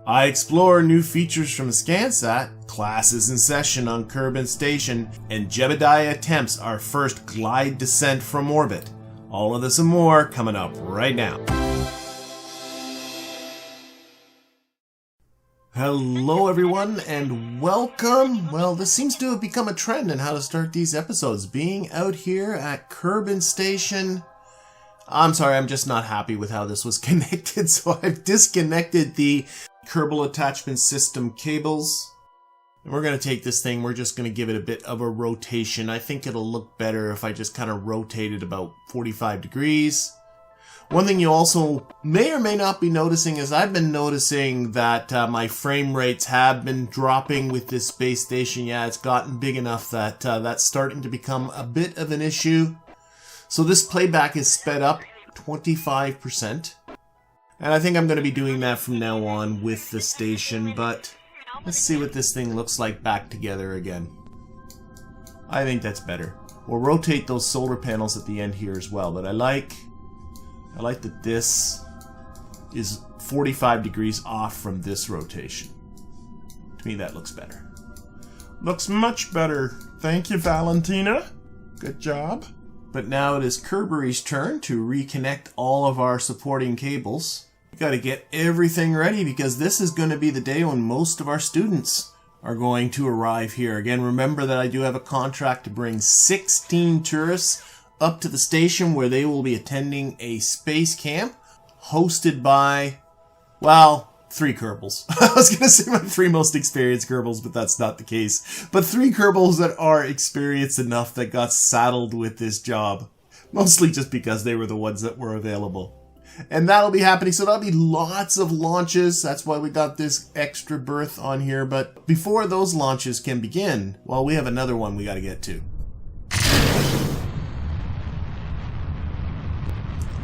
I explore new features from ScanSat, classes in session on Kerbin Station, and Jebediah attempts our first glide descent from orbit. All of this and more coming up right now. Hello everyone and welcome. Well, this seems to have become a trend in how to start these episodes. Being out here at Kerbin Station. I'm sorry, I'm just not happy with how this was connected, so I've disconnected the Kerbal attachment system cables. And we're going to take this thing, we're just going to give it a bit of a rotation. I think it'll look better if I just kind of rotate it about 45 degrees. One thing you also may or may not be noticing is I've been noticing that my frame rates have been dropping with this space station. Yeah, it's gotten big enough that that's starting to become a bit of an issue. So this playback is sped up 25%. And I think I'm going to be doing that from now on with the station, but let's see what this thing looks like back together again. I think that's better. We'll rotate those solar panels at the end here as well, but I like that this is 45 degrees off from this rotation. To me, that looks better. Looks much better. Thank you, Valentina. Good job. But now it is Kerbery's turn to reconnect all of our supporting cables. We got to get everything ready because this is going to be the day when most of our students are going to arrive here. Again, remember that I do have a contract to bring 16 tourists up to the station where they will be attending a space camp hosted by, well, 3 Kerbals. I was going to say my 3 most experienced Kerbals, but that's not the case. But 3 Kerbals that are experienced enough that got saddled with this job. Mostly just because they were the ones that were available. And that'll be happening, so that'll be lots of launches. That's why we got this extra berth on here. But before those launches can begin, well, we have another one we got to get to.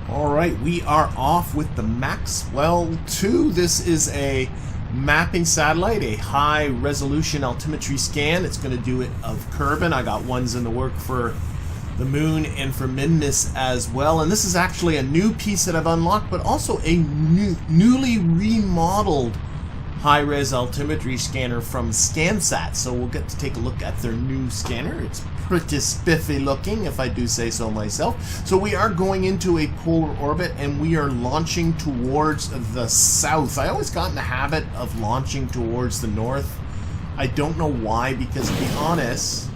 Alright, we are off with the Maxwell 2. This is a mapping satellite, a high resolution altimetry scan. It's going to do it of Kerbin. I got ones in the work for the Moon and for Minmus as well. And this is actually a new piece that I've unlocked, but also a newly remodeled high-res altimetry scanner from ScanSat. So we'll get to take a look at their new scanner. It's pretty spiffy looking, if I do say so myself. So we are going into a polar orbit and we are launching towards the south. I always got in the habit of launching towards the north. I don't know why, because to be honest,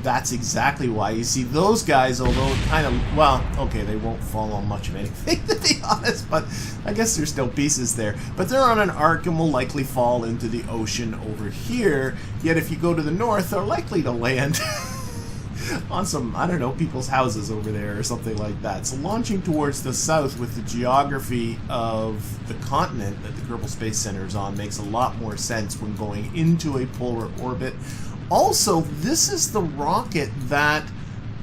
that's exactly why. You see, those guys, although kind of, well, okay, they won't fall on much of anything, to be honest, but I guess there's still pieces there. But they're on an arc and will likely fall into the ocean over here. Yet if you go to the north, they're likely to land on some, I don't know, people's houses over there or something like that. So launching towards the south with the geography of the continent that the Kerbal Space Center is on makes a lot more sense when going into a polar orbit. Also, this is the rocket that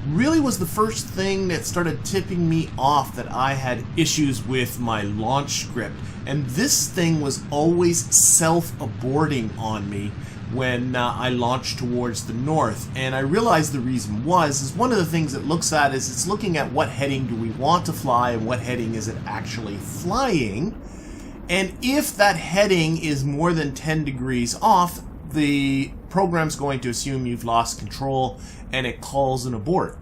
really was the first thing that started tipping me off that I had issues with my launch script. And this thing was always self-aborting on me when I launched towards the north. And I realized the reason is one of the things it looks at is it's looking at what heading do we want to fly and what heading is it actually flying. And if that heading is more than 10 degrees off, the program's going to assume you've lost control and it calls an abort.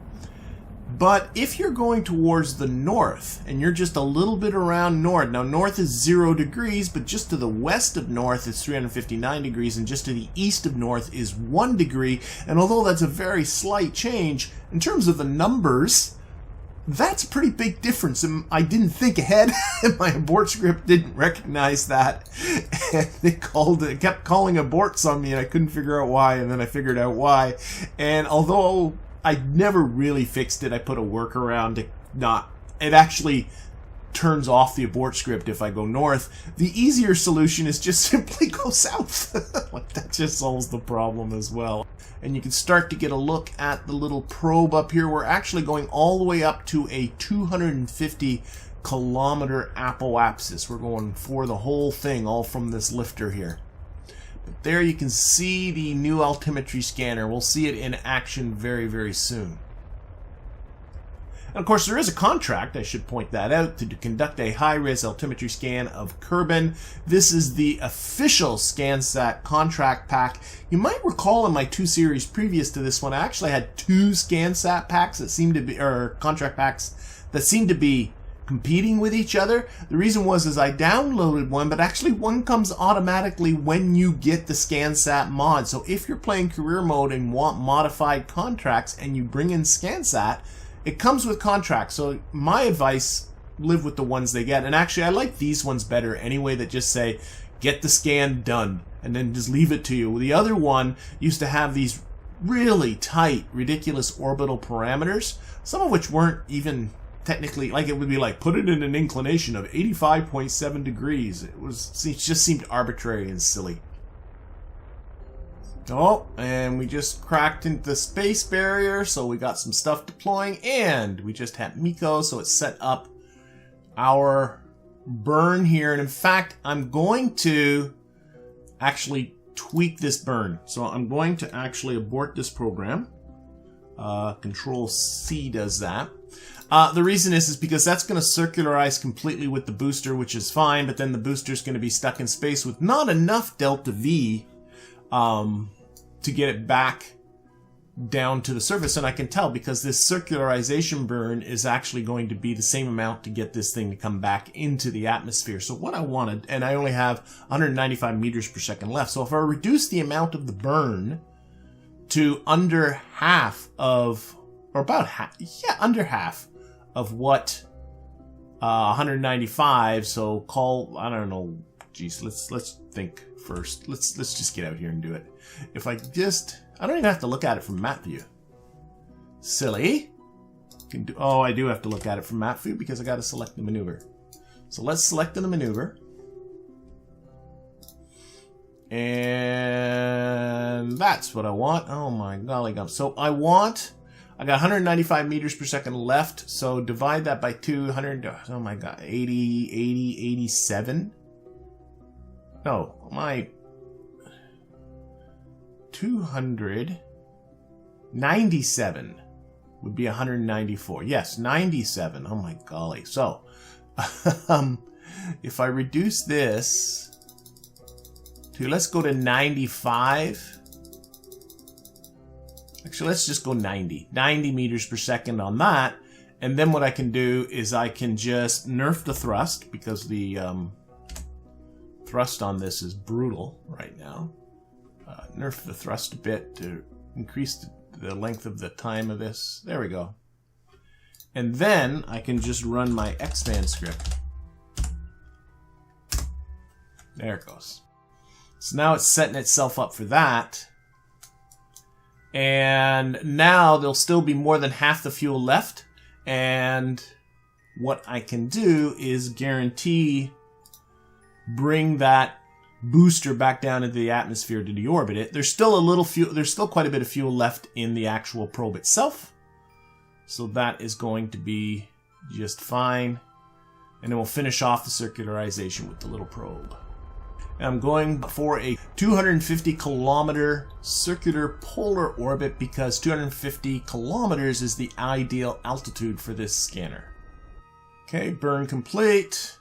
But if you're going towards the north and you're just a little bit around north, now north is 0 degrees, but just to the west of north is 359 degrees and just to the east of north is 1 degree. And although that's a very slight change, in terms of the numbers, that's a pretty big difference. And I didn't think ahead, and my abort script didn't recognize that. And it kept calling aborts on me, and I couldn't figure out why, and then I figured out why. And although I never really fixed it, I put a workaround to not... It actually turns off the abort script if I go north. The easier solution is just simply go south. Like, that just solves the problem as well. And you can start to get a look at the little probe up here. We're actually going all the way up to a 250 kilometer apoapsis. We're going for the whole thing, all from this lifter here. But there you can see the new altimetry scanner. We'll see it in action very, very soon. And of course, there is a contract, I should point that out, to conduct a high-res altimetry scan of Kerbin. This is the official ScanSat contract pack. You might recall in my 2 series previous to this one, I actually had 2 ScanSat packs that seemed to be, or contract packs that seemed to be competing with each other. The reason was I downloaded one, but actually one comes automatically when you get the ScanSat mod. So if you're playing career mode and want modified contracts and you bring in ScanSat, it comes with contracts. So my advice, live with the ones they get. And actually I like these ones better anyway, that just say get the scan done and then just leave it to you. The other one used to have these really tight, ridiculous orbital parameters, some of which weren't even technically, like, it would be like put it in an inclination of 85.7 degrees. It just seemed arbitrary and silly. Oh, and we just cracked into the space barrier, so we got some stuff deploying, and we just had Miko, so it set up our burn here. And in fact, I'm going to actually tweak this burn. So I'm going to actually abort this program. Control C does that. The reason is because that's going to circularize completely with the booster, which is fine, but then the booster's going to be stuck in space with not enough delta V to get it back down to the surface. And I can tell because this circularization burn is actually going to be the same amount to get this thing to come back into the atmosphere. So what I wanted, and I only have 195 meters per second left, so if I reduce the amount of the burn to under half of, or about half, yeah, under half of what 195, so call, I don't know, geez, let's think first. Let's just get out here and do it. If I just, I don't even have to look at it from map view. Silly. Can do, oh, I do have to look at it from map view because I got to select the maneuver. So let's select the maneuver. And that's what I want. Oh my golly gum. So I got 195 meters per second left. So divide that by 200. Oh my god. 87. No, my 297 would be 194. Yes, 97. Oh my golly. So, if I reduce this to, let's go to 95. Actually, let's just go 90. 90 meters per second on that. And then what I can do is I can just nerf the thrust, because the thrust on this is brutal right now. Nerf the thrust a bit to increase the length of the time of this. There we go. And then I can just run my Xman script. There it goes. So now it's setting itself up for that. And now there'll still be more than half the fuel left. And what I can do is guarantee bring that booster back down into the atmosphere to deorbit it. There's still a little fuel, there's still quite a bit of fuel left in the actual probe itself. So that is going to be just fine. And then we'll finish off the circularization with the little probe. And I'm going for a 250 kilometer circular polar orbit because 250 kilometers is the ideal altitude for this scanner. Okay, burn complete.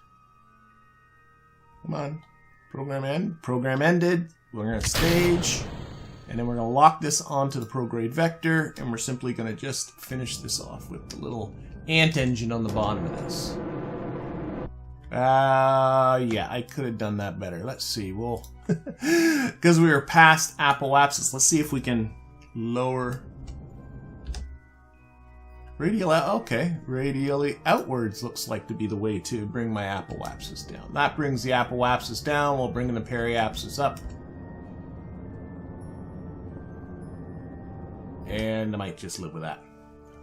Come on. Program end. Program ended. We're going to stage. And then we're going to lock this onto the prograde vector. And we're simply going to just finish this off with the little ant engine on the bottom of this. Yeah, I could have done that better. Let's see. Well, because we were past apoapsis. Let's see if we can lower. Radial out, okay. Radially outwards looks like to be the way to bring my apoapsis down. That brings the apoapsis down while bringing the periapsis up. And I might just live with that.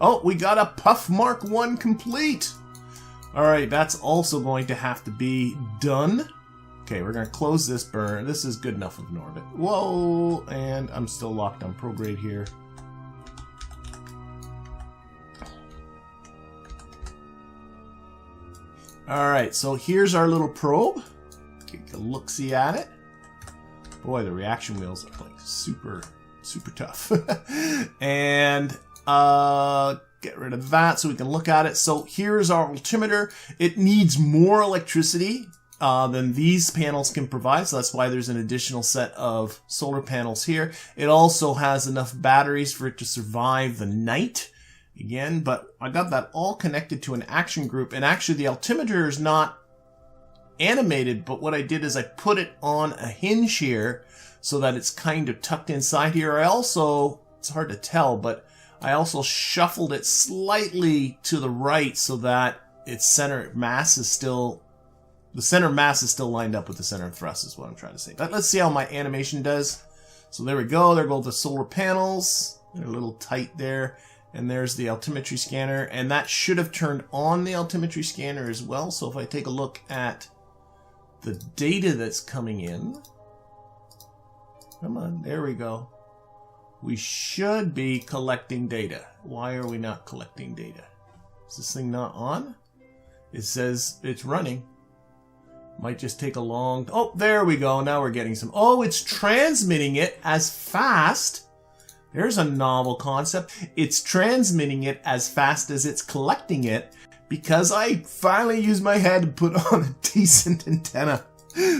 Oh, we got a Puff Mark 1 complete! Alright, that's also going to have to be done. Okay, we're going to close this burn. This is good enough of an orbit. Whoa! And I'm still locked on prograde here. Alright, so here's our little probe. Take a look-see at it. Boy, the reaction wheels are like super tough. And, get rid of that so we can look at it. So here's our altimeter. It needs more electricity than these panels can provide, so that's why there's an additional set of solar panels here. It also has enough batteries for it to survive the night again, but I got that all connected to an action group, and actually the altimeter is not animated, but what I did is I put it on a hinge here so that it's kind of tucked inside here. I also, it's hard to tell, but I also shuffled it slightly to the right so that its center mass is still, the center mass is still lined up with the center of thrust is what I'm trying to say. But let's see how my animation does. So there we go. There go the solar panels. They're a little tight there. And there's the altimetry scanner. And that should have turned on the altimetry scanner as well. So if I take a look at the data that's coming in. Come on, there we go. We should be collecting data. Why are we not collecting data? Is this thing not on? It says it's running. Might just take a long... Oh, there we go. Now we're getting some... Oh, it's transmitting it as fast. There's a novel concept. It's transmitting it as fast as it's collecting it because I finally used my head to put on a decent antenna.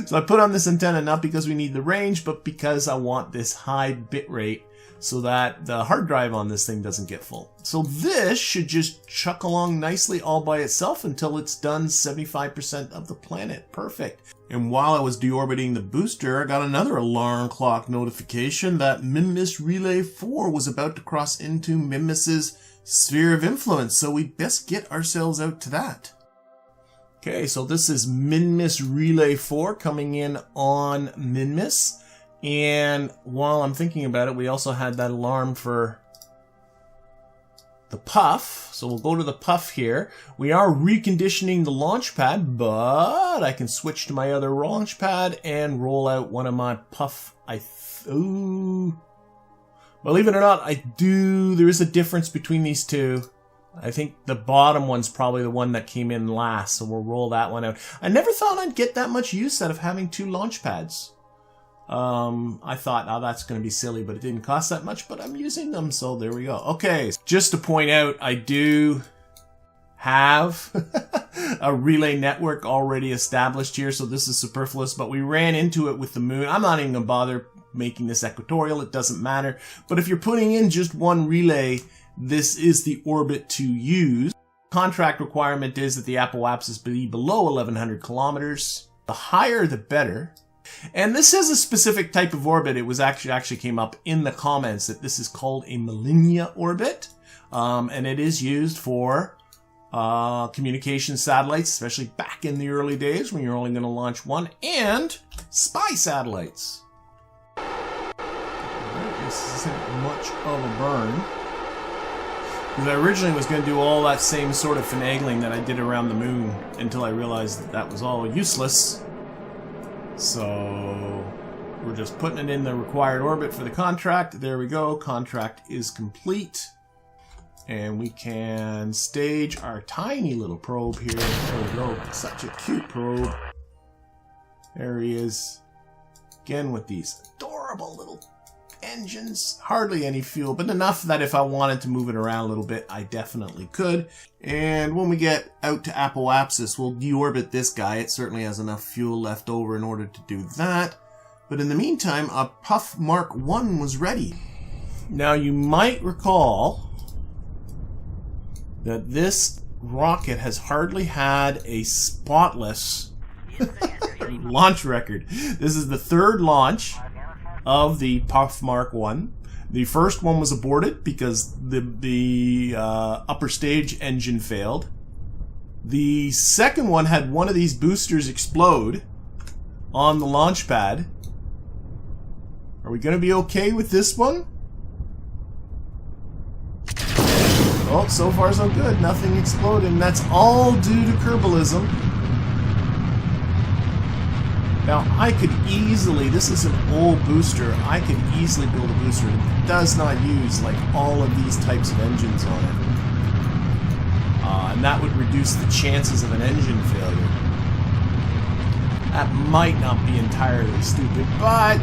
So I put on this antenna not because we need the range, but because I want this high bit rate so that the hard drive on this thing doesn't get full. So this should just chuck along nicely all by itself until it's done 75% of the planet. Perfect. And while I was deorbiting the booster, I got another alarm clock notification that Minmus Relay 4 was about to cross into Minmus's sphere of influence. So we best get ourselves out to that. Okay, so this is Minmus Relay 4 coming in on Minmus. And while I'm thinking about it, we also had that alarm for the puff. So we'll go to the puff here. We are reconditioning the launch pad, but I can switch to my other launch pad and roll out one of my puff. Ooh. Believe it or not, there is a difference between these two. I think the bottom one's probably the one that came in last, so we'll roll that one out. I never thought I'd get that much use out of having two launch pads. I thought, oh, that's going to be silly, but it didn't cost that much, but I'm using them, so there we go. Okay, just to point out, I do have a relay network already established here, so this is superfluous, but we ran into it with the moon. I'm not even going to bother making this equatorial, it doesn't matter. But if you're putting in just one relay, this is the orbit to use. Contract requirement is that the apoapsis be below 1100 kilometers. The higher, the better. And this is a specific type of orbit. It was actually came up in the comments that this is called a millennia orbit. And it is used for communication satellites, especially back in the early days when you're only going to launch one, and spy satellites. This isn't much of a burn. Because I originally was going to do all that same sort of finagling that I did around the moon until I realized that that was all useless. So we're just putting it in the required orbit for the contract. There we go. Contract is complete. And we can stage our tiny little probe here. There we go. Such a cute probe. There he is. Again with these adorable little engines. Hardly any fuel, but enough that if I wanted to move it around a little bit, I definitely could. And when we get out to apoapsis, we'll deorbit this guy. It certainly has enough fuel left over in order to do that. But in the meantime, a Puff Mark 1 was ready. Now you might recall that this rocket has hardly had a spotless launch record. This is the third launch of the Puff Mark 1. The first one was aborted because the upper stage engine failed. The second one had one of these boosters explode on the launch pad. Are we going to be okay with this one? Oh, so far so good. Nothing exploded, and that's all due to Kerbalism. Now, I could easily, this is an old booster, I could easily build a booster that does not use like all of these types of engines on it. And that would reduce the chances of an engine failure. That might not be entirely stupid, but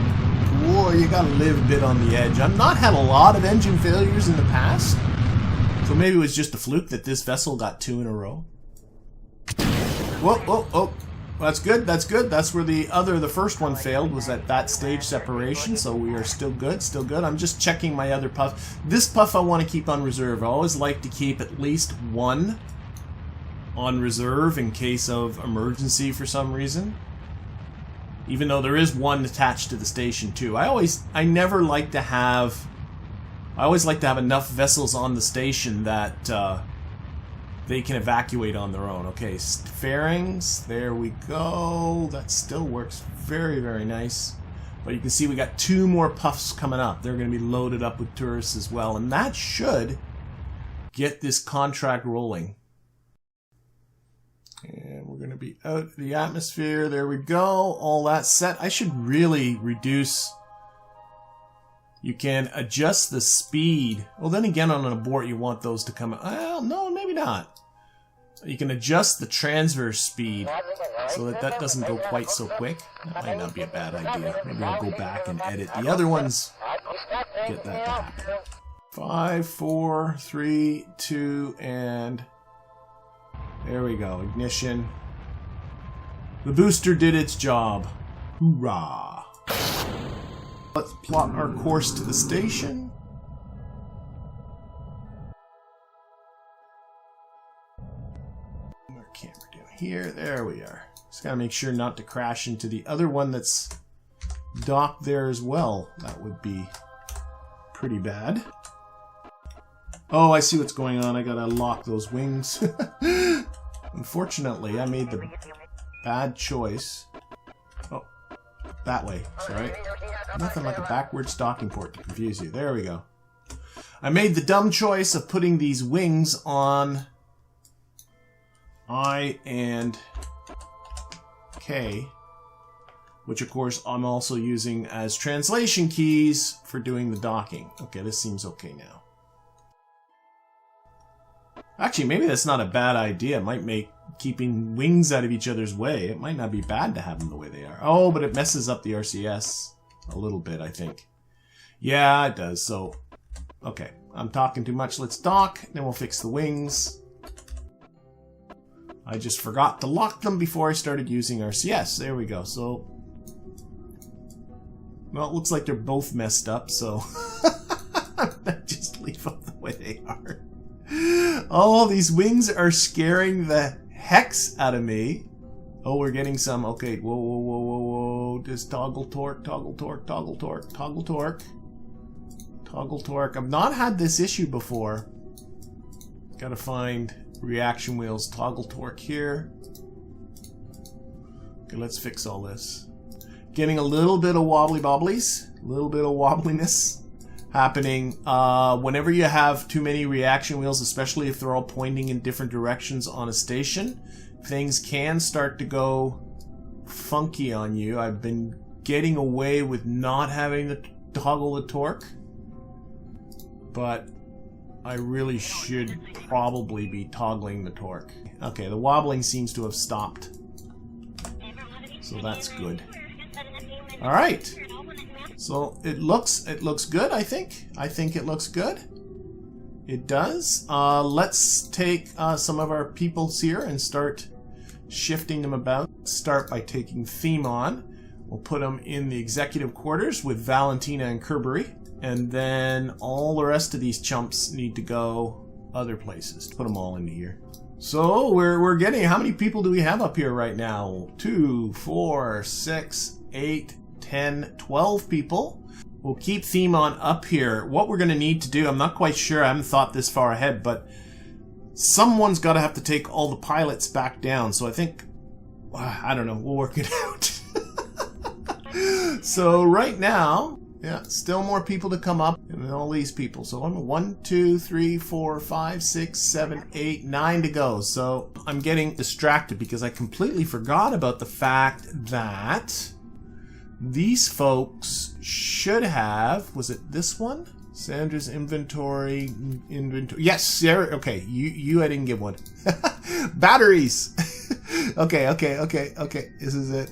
boy, you gotta live a bit on the edge. I've not had a lot of engine failures in the past, So maybe it was just a fluke that this vessel got 2 in a row. Whoa, whoa, oh. That's good, that's good. That's where the first one failed, was at that stage separation, so we are still good, still good. I'm just checking my other puff. This puff I want to keep on reserve. I always like to keep at least one on reserve in case of emergency for some reason. Even though there is one attached to the station too. I always like to have enough vessels on the station that they can evacuate on their own. Okay, fairings, there we go. That still works very, very nice. But you can see we got 2 more puffs coming up. They're going to be loaded up with tourists as well. And that should get this contract rolling. And we're going to be out of the atmosphere. There we go. All that set. I should really reduce. You can adjust the speed. Well, then again, on an abort, you want those to come. Well, no, maybe not. You can adjust the transverse speed so that that doesn't go quite so quick. That might not be a bad idea. Maybe I'll go back and edit the other ones. Get that to happen. 5, 4, 3, 2, and there we go. Ignition. The booster did its job. Hoorah! Let's plot our course to the station. Our camera down here. There we are. Just gotta make sure not to crash into the other one that's docked there as well. That would be pretty bad. Oh, I see what's going on. I gotta lock those wings. Unfortunately, I made the bad choice. Oh, that way. Sorry. Nothing like a backwards docking port to confuse you. There we go. I made the dumb choice of putting these wings on I and K, which of course I'm also using as translation keys for doing the docking. Okay, this seems okay now. Actually, maybe that's not a bad idea. It might make keeping wings out of each other's way. It might not be bad to have them the way they are. Oh, but it messes up the RCS a little bit, I think. Yeah, it does. So, okay. I'm talking too much. Let's dock. Then we'll fix the wings. I just forgot to lock them before I started using RCS. There we go. So, well, it looks like they're both messed up, so just leave them the way they are. Oh, these wings are scaring the hex out of me. Oh, we're getting some. Okay, whoa, whoa, whoa, whoa, whoa. Just toggle torque, toggle torque, toggle torque, toggle torque. Toggle torque. I've not had this issue before. Gotta find reaction wheels. Toggle torque here. Okay, let's fix all this. Getting a little bit of wobbly bobblies. A little bit of wobbliness happening whenever you have too many reaction wheels, especially if they're all pointing in different directions on a station. Things can start to go funky on you. I've been getting away with not having to toggle the torque, but I really should probably be toggling the torque. Okay, the wobbling seems to have stopped, so that's good. All right. So it looks good, I think. I think it looks good. It does. Let's take some of our peoples here and start shifting them about. Start by taking theme on. We'll put them in the executive quarters with Valentina and Kerbery. And then all the rest of these chumps need to go other places. Put them all into here. So we're getting, how many people do we have up here right now? 2, 4, 6, 8, 10, 12 people. We'll keep theme on up here. What we're going to need to do, I'm not quite sure, I haven't thought this far ahead, but someone's got to have to take all the pilots back down. So I think, I don't know, we'll work it out. So right now, yeah, still more people to come up, and all these people. So I'm 1, 2, 3, 4, 5, 6, 7, 8, 9 to go. So I'm getting distracted because I completely forgot about the fact that these folks should have, was it this one? Sandra's inventory. Yes, Sarah. Okay, you I didn't give one. Batteries. Okay. This is it.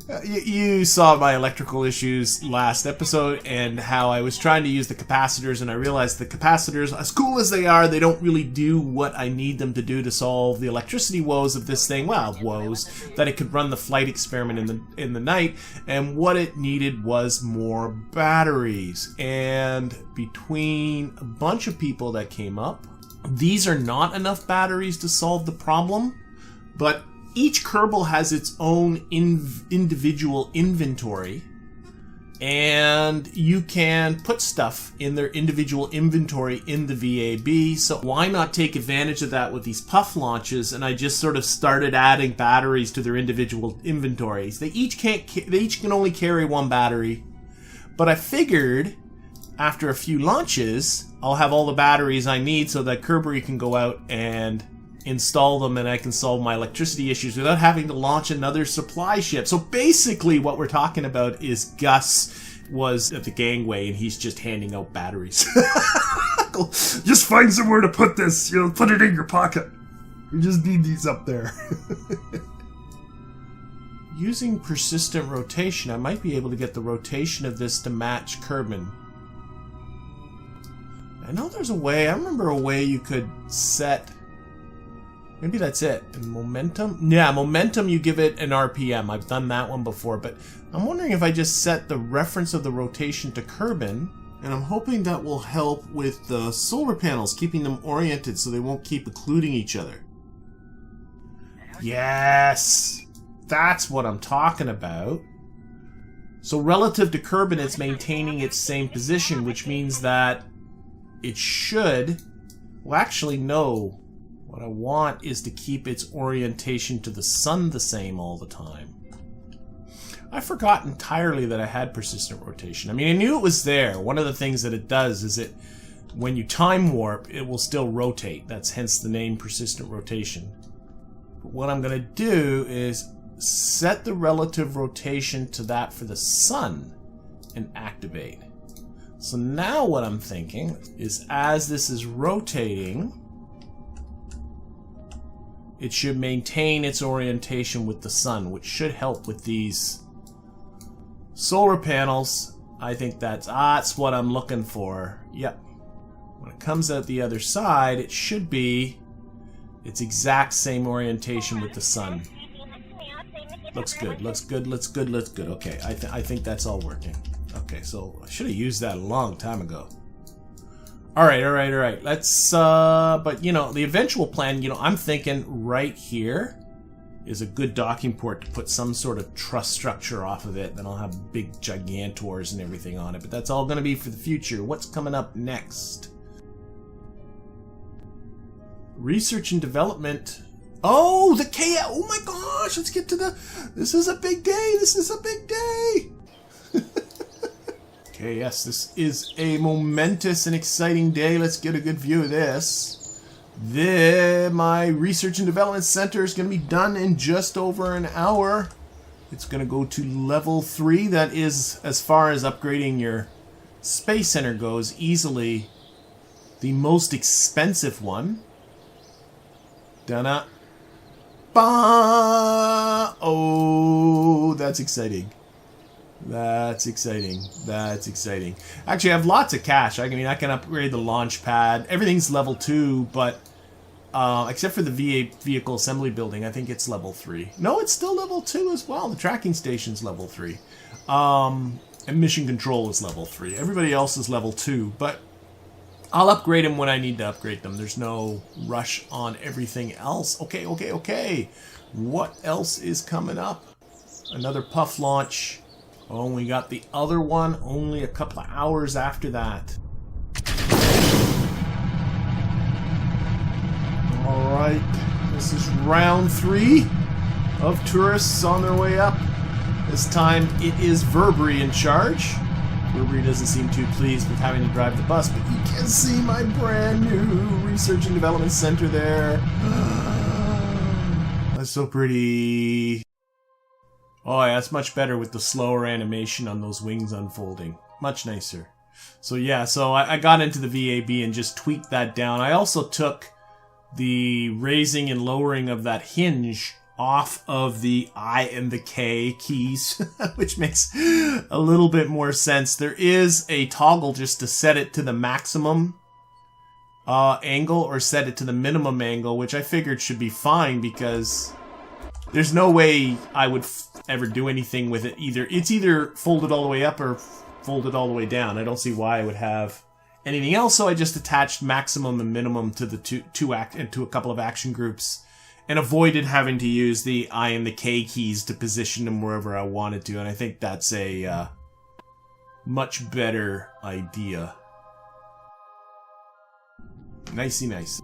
You saw my electrical issues last episode and how I was trying to use the capacitors, and I realized the capacitors, as cool as they are, they don't really do what I need them to do to solve the electricity woes of this thing. Well, woes, that it could run the flight experiment in the night, and what it needed was more batteries. And between a bunch of people that came up, these are not enough batteries to solve the problem, but each Kerbal has its own individual inventory, and you can put stuff in their individual inventory in the VAB, so why not take advantage of that with these puff launches? And I just sort of started adding batteries to their individual inventories. They each can only carry one battery, but I figured after a few launches, I'll have all the batteries I need so that Kerbal can go out and install them, and I can solve my electricity issues without having to launch another supply ship. So basically what we're talking about is Gus was at the gangway and he's just handing out batteries. Just find somewhere to put this, put it in your pocket. We just need these up there. Using persistent rotation, I might be able to get the rotation of this to match Kerbin. I know there's a way, I remember a way you could set... Maybe that's it. And momentum? Yeah, momentum, you give it an RPM. I've done that one before, but I'm wondering if I just set the reference of the rotation to Kerbin, and I'm hoping that will help with the solar panels, keeping them oriented so they won't keep occluding each other. Yes! That's what I'm talking about. So relative to Kerbin, it's maintaining its same position, which means that it should... Well, actually, no. What I want is to keep its orientation to the sun the same all the time. I forgot entirely that I had persistent rotation. I mean, I knew it was there. One of the things that it does is when you time warp, it will still rotate. That's hence the name persistent rotation. But what I'm going to do is set the relative rotation to that for the sun and activate. So now what I'm thinking is as this is rotating, it should maintain its orientation with the sun, which should help with these solar panels. I think that's what I'm looking for. Yep. When it comes out the other side, it should be its exact same orientation with the sun. Looks good, looks good, looks good, looks good. Okay, I think that's all working. Okay, so I should have used that a long time ago. Alright, let's, but, the eventual plan, I'm thinking right here is a good docking port to put some sort of truss structure off of it. Then I'll have big gigantors and everything on it, but that's all going to be for the future. What's coming up next? Research and development. Oh, oh my gosh, let's get to this is a big day, Okay, yes, this is a momentous and exciting day. Let's get a good view of this. My Research and Development Center is going to be done in just over an hour. It's going to go to level 3. That is, as far as upgrading your Space Center goes, easily the most expensive one. Donna. Ba! Oh, that's exciting. That's exciting. That's exciting. Actually, I have lots of cash. I mean, I can upgrade the launch pad. Everything's level 2, but except for the vehicle assembly building, I think it's level 3. No, it's still level 2 as well. The tracking station's level 3. And mission control is level 3. Everybody else is level 2, but I'll upgrade them when I need to upgrade them. There's no rush on everything else. Okay. What else is coming up? Another puff launch. Oh, we got the other one only a couple of hours after that. Alright, this is round 3 of tourists on their way up. This time it is Verbery in charge. Verbery doesn't seem too pleased with having to drive the bus, but you can see my brand new Research and Development Center there. That's so pretty. Oh yeah, that's much better with the slower animation on those wings unfolding. Much nicer. So yeah, I got into the VAB and just tweaked that down. I also took the raising and lowering of that hinge off of the I and the K keys, which makes a little bit more sense. There is a toggle just to set it to the maximum angle or set it to the minimum angle, which I figured should be fine because there's no way I would ever do anything with it either. It's either folded all the way up or folded all the way down. I don't see why I would have anything else, so I just attached maximum and minimum to the to a couple of action groups and avoided having to use the I and the K keys to position them wherever I wanted to, and I think that's a much better idea. Nicey nice.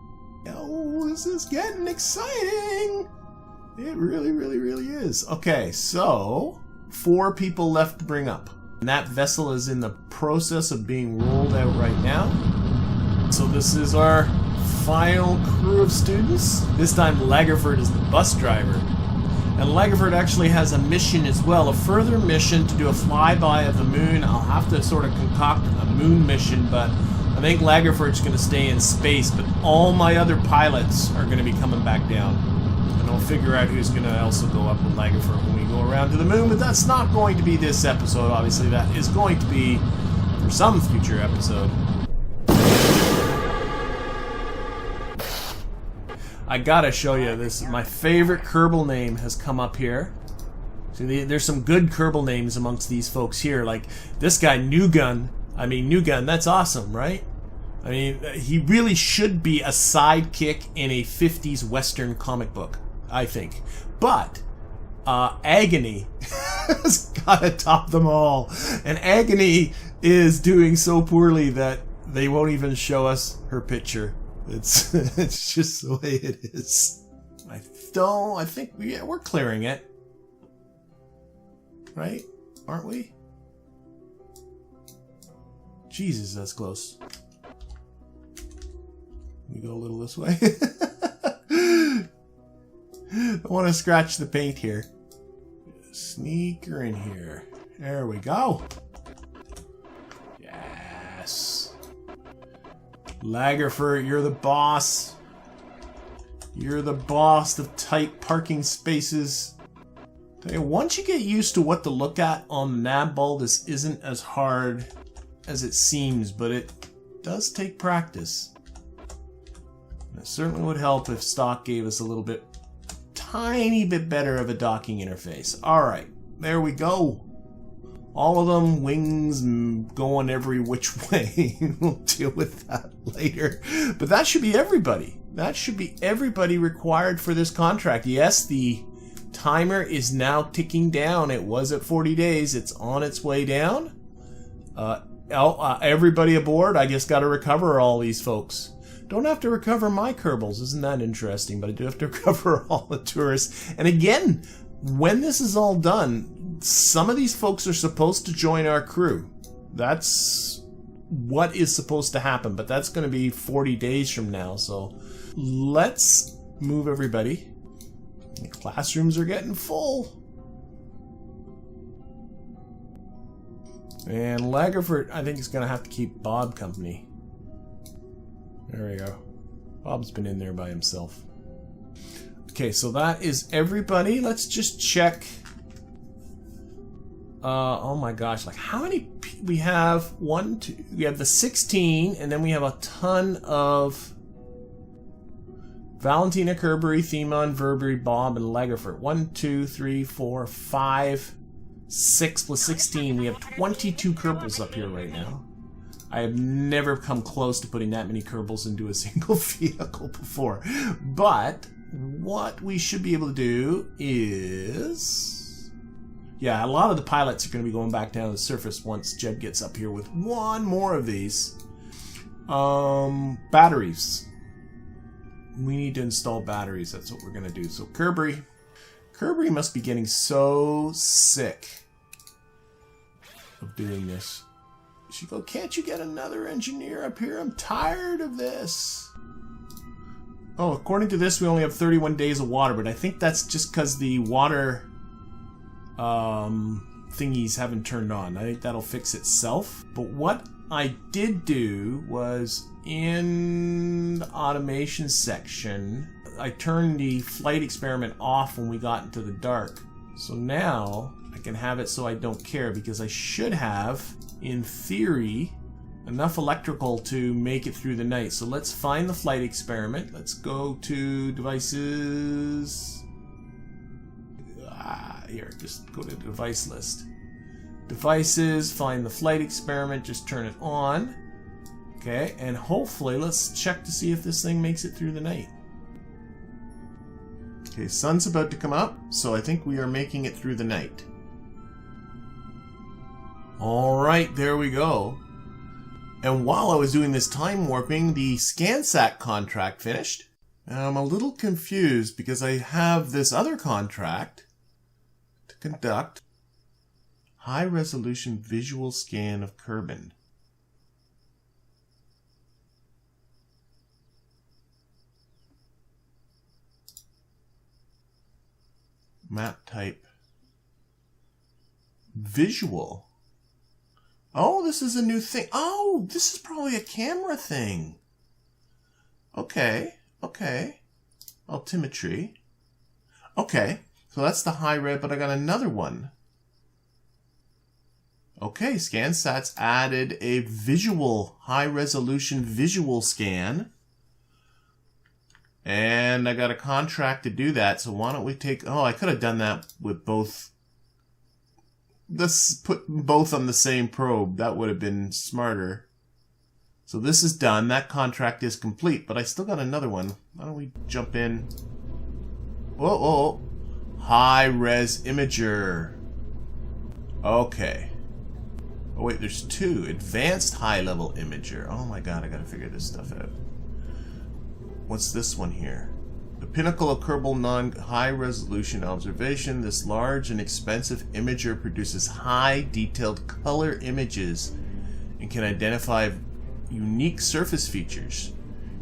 Oh, this is getting exciting! It really, really, really is. Okay, so 4 people left to bring up. And that vessel is in the process of being rolled out right now. So this is our final crew of students. This time Lagerford is the bus driver. And Lagerford actually has a mission as well, a further mission to do a flyby of the moon. I'll have to sort of concoct a moon mission, but I think Lagerford's going to stay in space, but all my other pilots are going to be coming back down. And I'll figure out who's going to also go up with Lagerford when we go around to the moon, but that's not going to be this episode. Obviously, that is going to be for some future episode. I gotta show you this. My favorite Kerbal name has come up here. See, there's some good Kerbal names amongst these folks here. Like this guy, New Gun. I mean, New Gun, that's awesome, right? I mean, he really should be a sidekick in a 50s Western comic book, I think. But Agony has gotta top them all. And Agony is doing so poorly that they won't even show us her picture. It's just the way it is. I think we're clearing it. Right? Aren't we? Jesus, that's close. We go a little this way. I want to scratch the paint here. Sneak her in here. There we go. Yes. Lagerford, you're the boss. You're the boss of tight parking spaces. Tell you, once you get used to what to look at on the Navball, this isn't as hard as it seems, but it does take practice. It certainly would help if stock gave us a little bit, tiny bit better of a docking interface. Alright, there we go. All of them, wings going every which way. We'll deal with that later. But that should be everybody. That should be everybody required for this contract. Yes, the timer is now ticking down. It was at 40 days. It's on its way down. Everybody aboard. I just got to recover all these folks. Don't have to recover my Kerbals. Isn't that interesting? But I do have to recover all the tourists. And again, when this is all done, some of these folks are supposed to join our crew. That's what is supposed to happen, but that's going to be 40 days from now. So let's move everybody. The classrooms are getting full. And Lagerford, I think, is going to have to keep Bob company. There we go. Bob's been in there by himself. Okay, so that is everybody. Let's just check. Oh my gosh, like how many we have? We have the 16, and then we have a ton of Valentina, Kerbery, Themon, Verbery, Bob, and Lagerford. 1, 2, 3, 4, 5, 6 plus 16. We have 22 Kerbals up here right now. I have never come close to putting that many Kerbals into a single vehicle before. But what we should be able to do is... yeah, a lot of the pilots are going to be going back down to the surface once Jeb gets up here with one more of these. Batteries. We need to install batteries. That's what we're going to do. So Kerbery must be getting so sick of doing this. She go, can't you get another engineer up here? I'm tired of this. Oh, according to this, we only have 31 days of water, but I think that's just because the water thingies haven't turned on. I think that'll fix itself. But what I did do was in the automation section, I turned the flight experiment off when we got into the dark. So now I can have it so I don't care, because I should have, in theory, enough electrical to make it through the night. So let's find the flight experiment. Let's go to devices. Here, just go to the device list. Devices, find the flight experiment, just turn it on. Okay, and hopefully let's check to see if this thing makes it through the night. Okay, sun's about to come up, so I think we are making it through the night. Alright, there we go. And while I was doing this time warping, the ScanSat contract finished. And I'm a little confused because I have this other contract to conduct high-resolution visual scan of Kerbin. Map type. Visual. Oh, this is a new thing. Oh, this is probably a camera thing. Okay, okay. Altimetry. Okay, so that's the high res, but I got another one. Okay, ScanSat's added a visual, high-resolution visual scan. And I got a contract to do that, so why don't we take... Oh, I could have done that with both. Let's put both on the same probe. That would have been smarter. So this is done. That contract is complete, but I still got another one. Why don't we jump in? Whoa, whoa. High-res imager. Okay. Oh wait, there's two. Advanced high-level imager. Oh my god, I gotta figure this stuff out. What's this one here? The pinnacle of Kerbal non-high-resolution observation. This large and expensive imager produces high-detailed color images and can identify unique surface features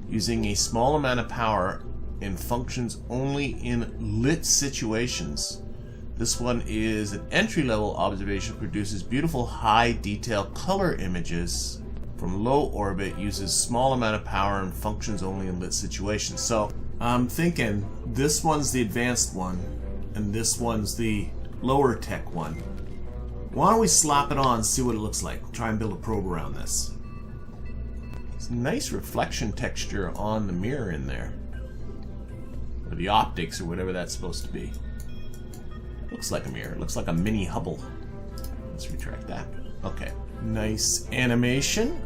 using a small amount of power and functions only in lit situations. This one is an entry-level observation, produces beautiful high-detail color images from low orbit, uses small amount of power, and functions only in lit situations. So I'm thinking this one's the advanced one, and this one's the lower tech one. Why don't we slap it on and see what it looks like? Try and build a probe around this. It's a nice reflection texture on the mirror in there. Or the optics, or whatever that's supposed to be. Looks like a mirror. Looks like a mini Hubble. Let's retract that. Okay. Nice animation.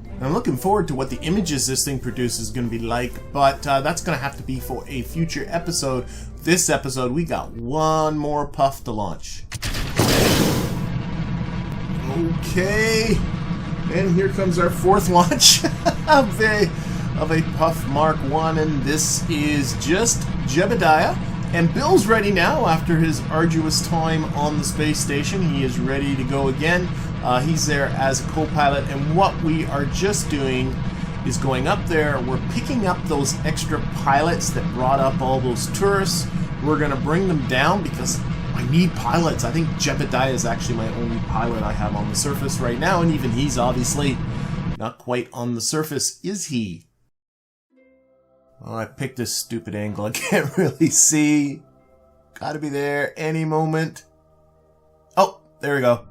And I'm looking forward to what the images this thing produces is going to be like, but that's going to have to be for a future episode. This episode, we got one more puff to launch. Okay. And here comes our fourth launch of a Puff Mark 1, and this is just Jebediah. And Bill's ready now after his arduous time on the space station. He is ready to go again. He's there as a co-pilot, and what we are just doing is going up there. We're picking up those extra pilots that brought up all those tourists. We're going to bring them down because I need pilots. I think Jebediah is actually my only pilot I have on the surface right now, and even he's obviously not quite on the surface, is he? Oh, I picked this stupid angle. I can't really see. Gotta be there any moment. Oh, there we go.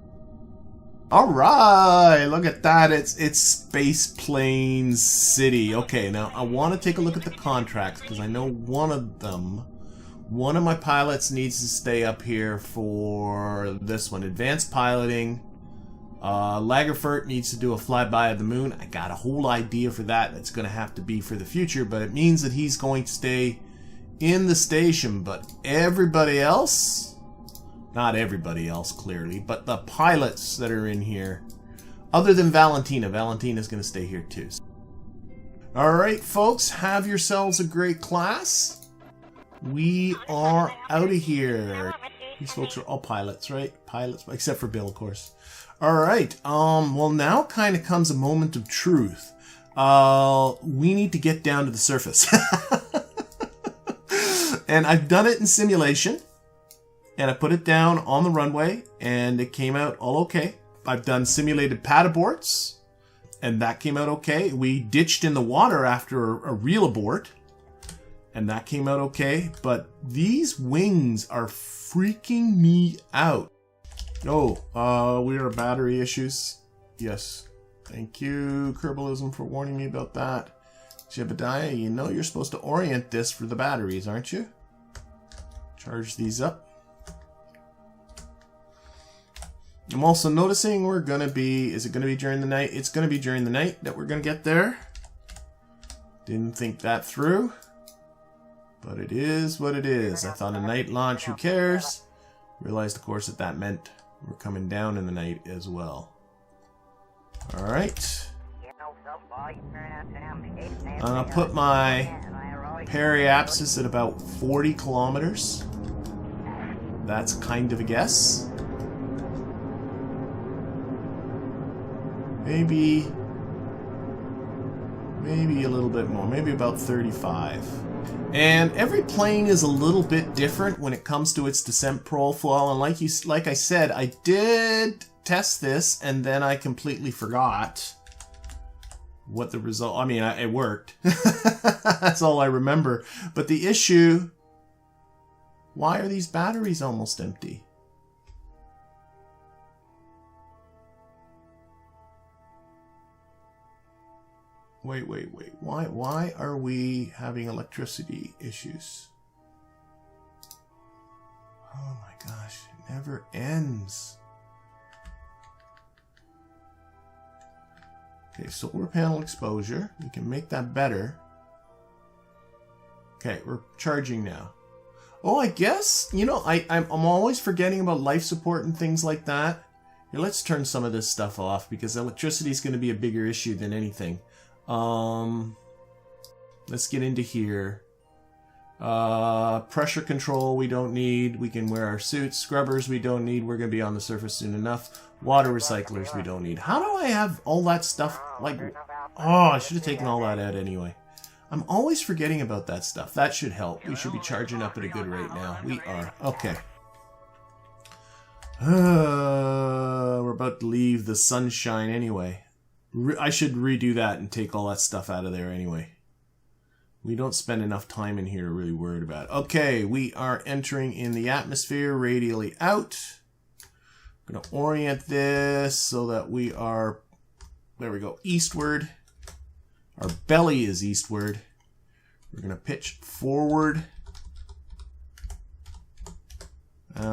Alright, look at that. It's Spaceplane City. Okay, now I want to take a look at the contracts because I know one of my pilots needs to stay up here for this one. Advanced piloting. Lagerfurt needs to do a flyby of the moon. I got a whole idea for that. It's going to have to be for the future, but it means that he's going to stay in the station. But everybody else, not everybody else clearly, but the pilots that are in here, other than Valentina's going to stay here too. Alright folks, have yourselves a great class. We are out of here. These folks are all pilots, right? Pilots, except for Bill, of course. Alright, well now kind of comes a moment of truth. We need to get down to the surface. And I've done it in simulation. And I put it down on the runway, and it came out all okay. I've done simulated pad aborts, and that came out okay. We ditched in the water after a real abort. and that came out okay. But these wings are freaking me out. Oh, we are battery issues. Yes. Thank you, Kerbalism, for warning me about that. Jebediah, you know you're supposed to orient this for the batteries, aren't you? Charge these up. I'm also noticing we're going to be... Is it going to be during the night? It's going to be during the night that we're going to get there. Didn't think that through. But it is what it is. I thought a night launch, who cares? Realized, of course, that meant we're coming down in the night as well. Alright. I'm going to put my periapsis at about 40 kilometers. That's kind of a guess. Maybe a little bit more. Maybe about 35. And every plane is a little bit different when it comes to its descent profile. And like I said, I did test this and then I completely forgot what the result... I mean, it worked. That's all I remember. But the issue... Why are these batteries almost empty? Wait. Why are we having electricity issues? Oh my gosh, it never ends. Okay, solar panel exposure. We can make that better. Okay, we're charging now. Oh, I guess, you know, I'm always forgetting about life support and things like that. Here, let's turn some of this stuff off because electricity is going to be a bigger issue than anything. Let's get into here. Pressure control we don't need. We can wear our suits. Scrubbers we don't need. We're going to be on the surface soon enough. Water recyclers we don't need. How do I have all that stuff? Like, oh, I should have taken all that out anyway. I'm always forgetting about that stuff. That should help. We should be charging up at a good rate now. We are. Okay. We're about to leave the sunshine anyway. I should redo that and take all that stuff out of there anyway. We don't spend enough time in here to really worry about it. Okay, we are entering in the atmosphere radially out. I'm going to orient this so that we are, there we go, eastward. Our belly is eastward. We're going to pitch forward.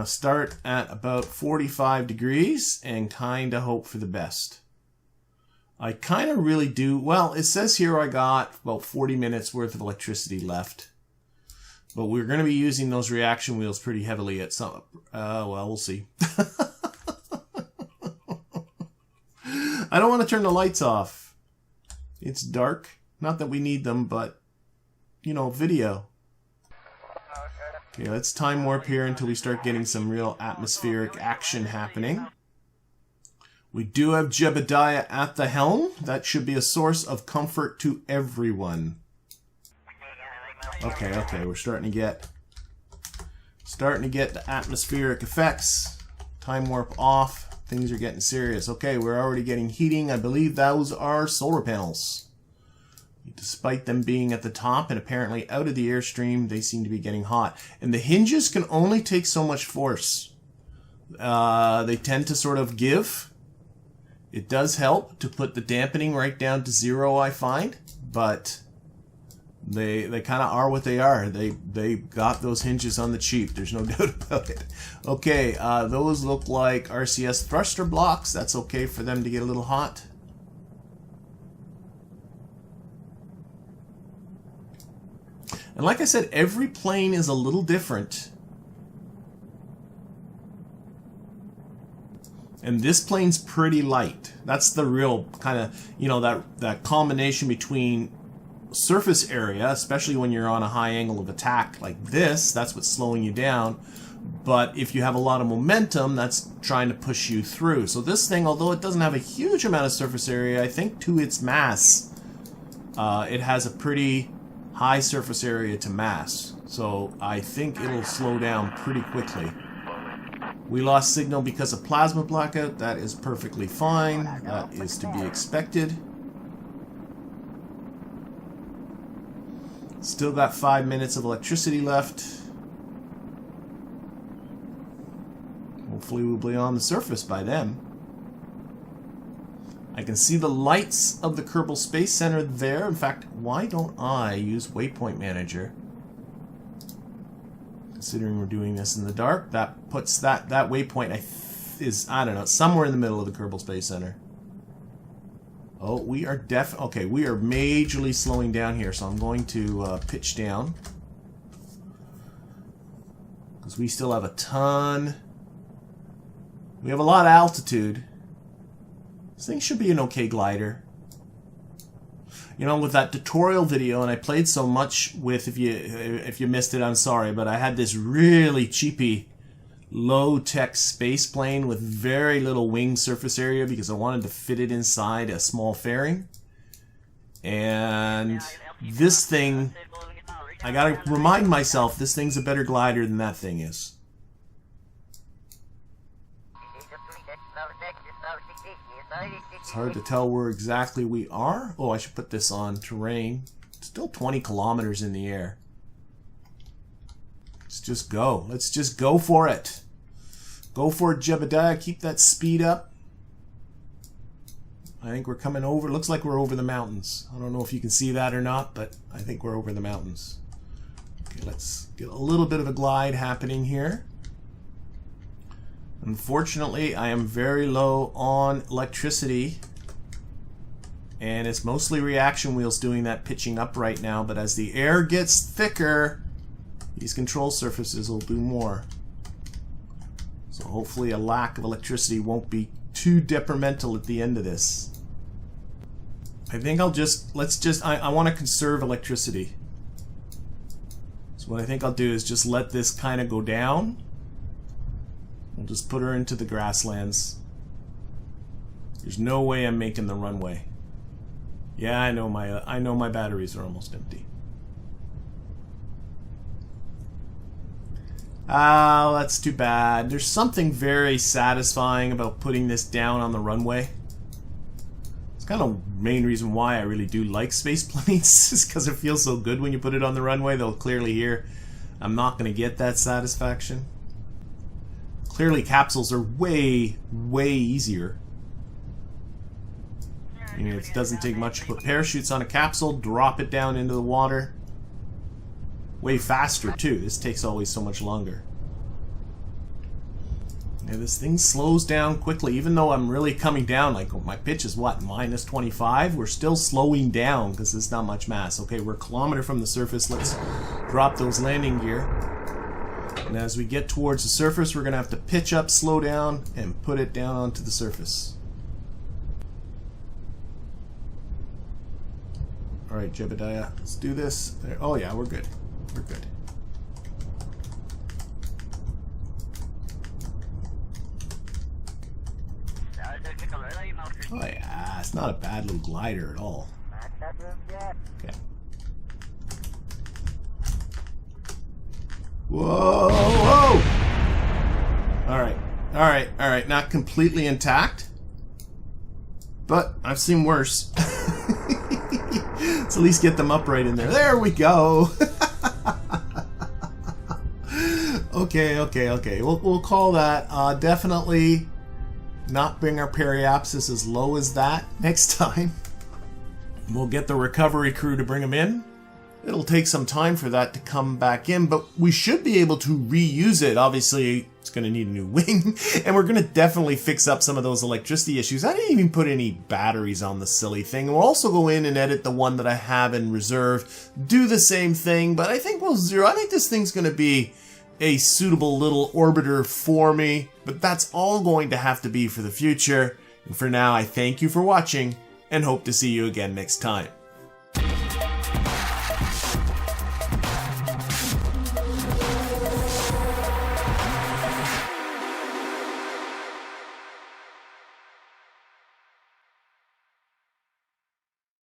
Start at about 45 degrees and kind of hope for the best. I kind of really do. Well, it says here I got about 40 minutes worth of electricity left. But we're going to be using those reaction wheels pretty heavily at some... well, we'll see. I don't want to turn the lights off. It's dark. Not that we need them, but, you know, video. Okay, let's time warp here until we start getting some real atmospheric action happening. We do have Jebediah at the helm. That should be a source of comfort to everyone. Okay, we're starting to get the atmospheric effects. Time warp off. Things are getting serious. Okay, we're already getting heating. I believe those are solar panels. Despite them being at the top and apparently out of the airstream, they seem to be getting hot. And the hinges can only take so much force. They tend to sort of give. It does help to put the dampening right down to 0, I find. But they kind of are what they are. They got those hinges on the cheap. There's no doubt about it. Okay, those look like RCS thruster blocks. That's okay for them to get a little hot. And like I said, every plane is a little different. And this plane's pretty light. That's the real kind of, you know, that combination between surface area, especially when you're on a high angle of attack like this, that's what's slowing you down. But if you have a lot of momentum, that's trying to push you through. So this thing, although it doesn't have a huge amount of surface area, I think to its mass, it has a pretty high surface area to mass, so I think it'll slow down pretty quickly. We lost signal because of plasma blackout. That is perfectly fine. That is to be expected. Still got 5 minutes of electricity left. Hopefully we'll be on the surface by then. I can see the lights of the Kerbal Space Center there. In fact, why don't I use Waypoint Manager? Considering we're doing this in the dark, that puts that waypoint is, I don't know, somewhere in the middle of the Kerbal Space Center. Oh, we are okay, we are majorly slowing down here, so I'm going to pitch down. Because we still have a ton. We have a lot of altitude. This thing should be an okay glider. You know, with that tutorial video, and I played so much with, if you missed it, I'm sorry, but I had this really cheapy, low-tech space plane with very little wing surface area because I wanted to fit it inside a small fairing. And this thing, I gotta remind myself, this thing's a better glider than that thing is. It's hard to tell where exactly we are. Oh, I should put this on terrain. It's still 20 kilometers in the air. Let's just go. Let's just go for it. Go for it, Jebediah. Keep that speed up. I think we're coming over. Looks like we're over the mountains. I don't know if you can see that or not, but I think we're over the mountains. Okay, let's get a little bit of a glide happening here. Unfortunately, I am very low on electricity, and it's mostly reaction wheels doing that pitching up right now, but as the air gets thicker, these control surfaces will do more. So hopefully a lack of electricity won't be too detrimental at the end of this. I think I'll just, I want to conserve electricity. So what I think I'll do is just let this kind of go down. We'll just put her into the grasslands. There's no way I'm making the runway. Yeah, I know my batteries are almost empty. Oh, that's too bad. There's something very satisfying about putting this down on the runway. It's kind of the main reason why I really do like space planes, is because it feels so good when you put it on the runway. They'll clearly hear I'm not going to get that satisfaction. Clearly capsules are way, way easier. I mean, it doesn't take much to put parachutes on a capsule, drop it down into the water. Way faster too. This takes always so much longer. Yeah, this thing slows down quickly, even though I'm really coming down. Like, my pitch is what, minus 25? We're still slowing down because there's not much mass. Okay, we're a kilometer from the surface. Let's drop those landing gear. And as we get towards the surface, we're going to have to pitch up, slow down, and put it down onto the surface. Alright, Jebediah, let's do this. There. Oh yeah, we're good. We're good. Oh yeah, it's not a bad little glider at all. Okay. Whoa, whoa! Alright, alright, alright. Not completely intact, but I've seen worse. Let's at least get them upright in there. There we go! Okay. We'll call that. Definitely not bring our periapsis as low as that next time. We'll get the recovery crew to bring them in. It'll take some time for that to come back in, but we should be able to reuse it. Obviously, it's going to need a new wing, and we're going to definitely fix up some of those electricity issues. I didn't even put any batteries on the silly thing. We'll also go in and edit the one that I have in reserve, do the same thing, but I think we'll zero. I think this thing's going to be a suitable little orbiter for me, but that's all going to have to be for the future. And for now, I thank you for watching, and hope to see you again next time.